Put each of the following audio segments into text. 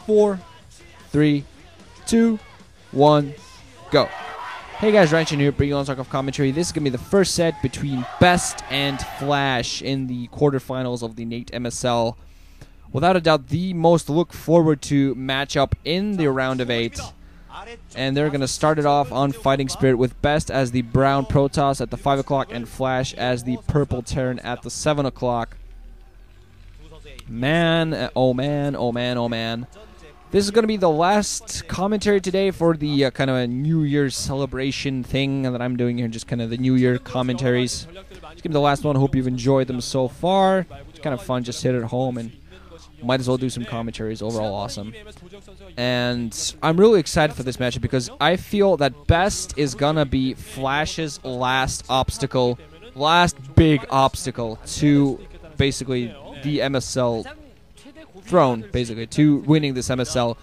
4, 3, 2, 1, go. Hey guys, Ro8 here, bringing on talk of commentary. This is going to be the first set between BeSt and Flash in the quarterfinals of the Ro8 MSL. Without a doubt, the most look forward to matchup in the round of 8. And they're going to start it off on Fighting Spirit with BeSt as the brown protoss at the 5 o'clock and Flash as the purple terran at the 7 o'clock. Man, oh man, oh man, oh man. This is going to be the last commentary today for the kind of a New Year's celebration thing that I'm doing here, just kind of the New Year commentaries. It's going to be the last one. Hope you've enjoyed them so far. It's kind of fun, just sit at home and might as well do some commentaries. Overall awesome. And I'm really excited for this matchup because I feel that BeSt is going to be Flash's last obstacle, last big obstacle to basically the MSL throne, basically, to winning this MSL.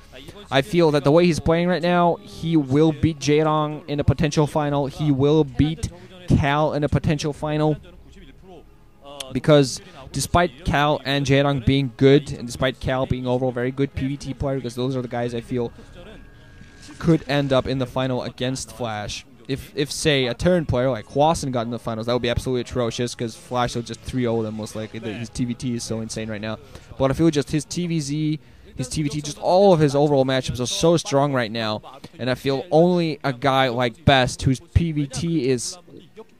I feel that the way he's playing right now, he will beat Jaedong in a potential final. He will beat Cal in a potential final. Because despite Cal and Jaedong being good, and despite Cal being overall very good PvT player, because those are the guys I feel could end up in the final against Flash. If say, a Terran player like Hwasun got in the finals, that would be absolutely atrocious because Flash will just 3-0 them most likely. His TVT is so insane right now. But I feel just his TVZ, his TVT, just all of his overall matchups are so strong right now. And I feel only a guy like BeSt, whose PVT is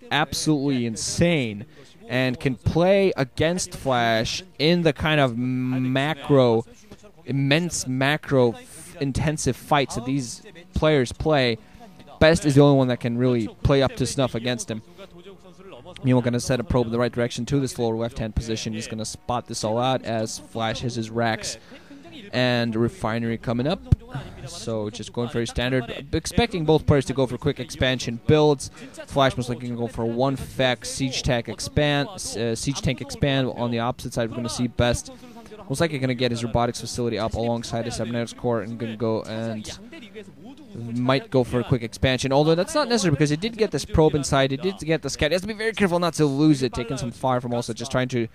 absolutely insane and can play against Flash in the kind of immense macro intensive fights that these players play, BeSt is the only one that can really play up to snuff against him. We're going to set a probe in the right direction to this lower left-hand position. He's going to spot this all out as Flash has his racks and Refinery coming up. So just going very standard. Expecting both players to go for quick expansion builds. Flash most likely going to go for one FEC Siege Tank expand. On the opposite side, we're going to see BeSt most likely going to get his robotics facility up alongside his cybernetics core and going to go and might go for a quick expansion, although that's not necessary because it did get this probe inside, it did get the scout. He has to be very careful not to lose it, taking some fire from also just trying to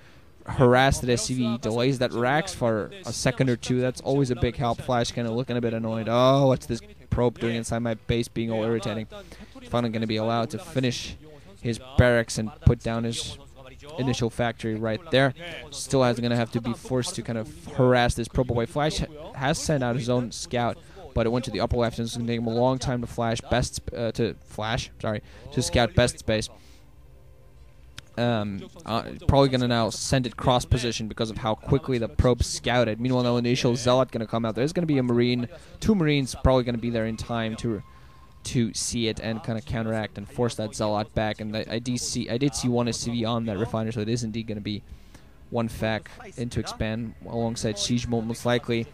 harass the SCV, delays that racks for a second or two. That's always a big help. Flash kind of looking a bit annoyed. Oh, what's this probe doing inside my base, being all irritating. Finally going to be allowed to finish his barracks and put down his initial factory right there. Still has going to have to be forced to kind of harass this probe away. Flash has sent out his own scout, but it went to the upper left, and it's going to take him a long time to to scout BeSt's base. Probably going to now send it cross position because of how quickly the probe scouted. Meanwhile, no initial Zealot going to come out. There's going to be a Marine, 2 Marines probably going to be there in time to see it and kind of counteract and force that Zealot back. And I did see one SCV on that Refiner, so it is indeed going to be one FAC into expand alongside Siege Mode most likely.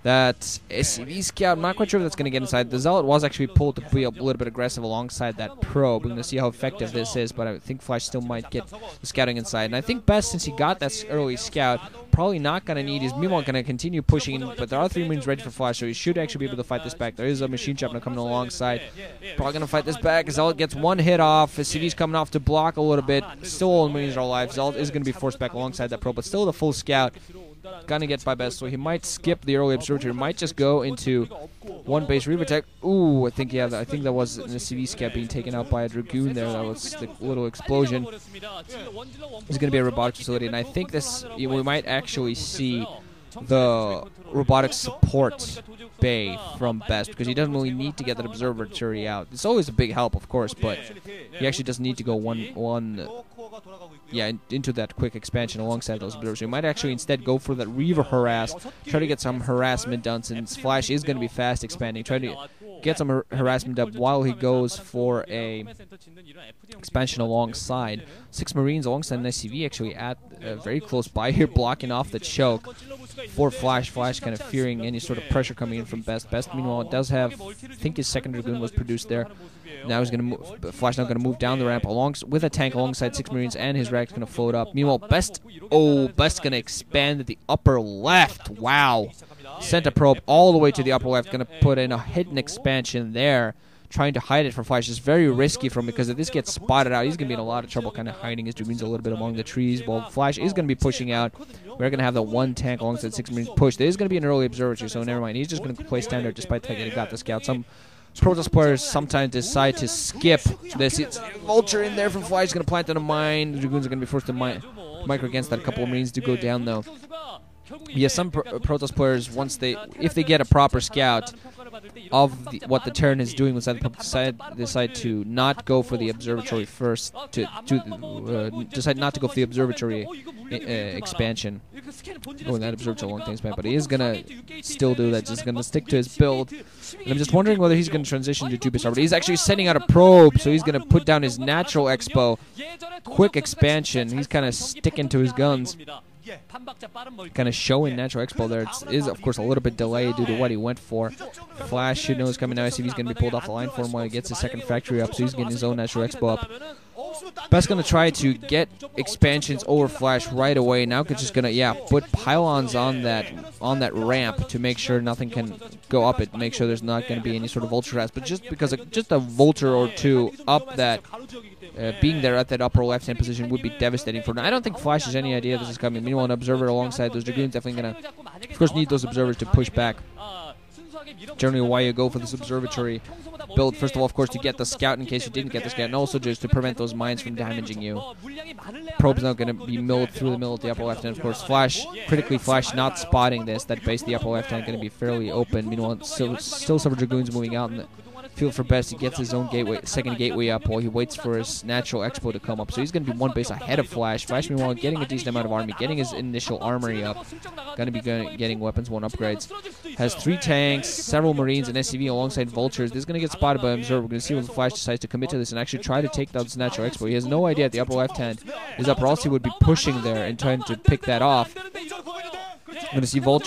That SCV scout, I'm not quite sure if that's going to get inside. The Zealot was actually pulled to be a little bit aggressive alongside that probe. We're going to see how effective this is, but I think Flash still might get the scouting inside. And I think BeSt, since he got that early scout, probably not going to need his Meanwhile going to continue pushing in, but there are 3 Marines ready for Flash, so he should actually be able to fight this back. There is a Machine Chopper coming alongside. Probably going to fight this back. Zealot gets one hit off. SCV's coming off to block a little bit. Still all Marines are alive. Zealot is going to be forced back alongside that probe, but still the full scout. Gonna get by BeSt, so he might skip the early observatory. Might just go into one base Reaver Tech. Ooh, I think that was an SCV scout being taken out by a Dragoon there. That was the little explosion. It's gonna be a robotics facility, and I think we might actually see the robotics support bay from BeSt because he doesn't really need to get that observatory out. It's always a big help, of course, but he actually doesn't need to go into that quick expansion alongside those observers. You might actually instead go for that Reaver harass, try to get some harassment done since Flash is going to be fast expanding. Try to get some harassment up while he goes for a expansion alongside 6 Marines alongside an SCV actually at very close by here, blocking off the choke for Flash. Flash kind of fearing any sort of pressure coming in from BeSt. BeSt, meanwhile, does have, I think his second Dragoon was produced there. Now he's going to Flash now going to move down the ramp with a tank alongside 6 Marines, and his rack's going to float up. Meanwhile, BeSt going to expand at the upper left. Wow. Sent a probe all the way to the upper left. Going to put in a hidden expansion there trying to hide it from Flash is very risky from him, because if this gets spotted out, he's going to be in a lot of trouble kind of hiding his Dragoons a little bit among the trees. While Flash is going to be pushing out. We're going to have the 1 tank alongside 6 Marines push. There is going to be an early observatory, so never mind. He's just going to play standard despite the fact that he got the scout. Some Protoss players sometimes decide to skip this. It's Vulture in there from Flash. He's going to plant on a mine. The Dragoons are going to be forced to micro against that. A couple of Marines do go down, though. Yeah, some Protoss players, if they get a proper scout of what the Terran is doing, decide to not go for the observatory first, decide not to go for the observatory expansion. Going that observatory a long time span, but he is gonna still do that. Just gonna stick to his build. And I'm just wondering whether he's gonna transition to 2-bit. But he's actually sending out a probe, so he's gonna put down his natural expo. Quick expansion. He's kind of sticking to his guns. Kind of showing natural expo there. It is, of course, a little bit delayed due to what he went for. Flash should know he's coming now. I see he's going to be pulled off the line for him while he gets his second factory up, so he's getting his own natural expo up. BeSt going to try to get expansions over Flash right away. Now just going to, put pylons on that ramp to make sure nothing can go up it. Make sure there's not going to be any sort of vulture traps. But just because just a vulture or two up that, being there at that upper left-hand position would be devastating for him. I don't think Flash has any idea this is coming. Meanwhile, an observer alongside those Dragoons definitely going to, of course, need those observers to push back. Generally, why you go for this observatory build, first of all, of course, to get the scout in case you didn't get the scout, and also just to prevent those mines from damaging you. Probe's not going to be milled through the middle of the upper left hand. Of course, critically Flash not spotting this. That base, the upper left hand, going to be fairly open. Meanwhile, still some Dragoons moving out in the field for BeSt. He gets his own second gateway up while he waits for his natural expo to come up. So he's going to be 1 base ahead of Flash. Flash, meanwhile, getting a decent amount of army, getting his initial armory up. Going to be getting weapons 1 upgrades. Has 3 tanks, several Marines, and SCV alongside Vultures. This is going to get spotted by Observer. We're going to see when Flash decides to commit to this and actually try to take down this natural expo. He has no idea the upper left hand is up, or else he would be pushing there and trying to pick that off. I'm going to see Vulture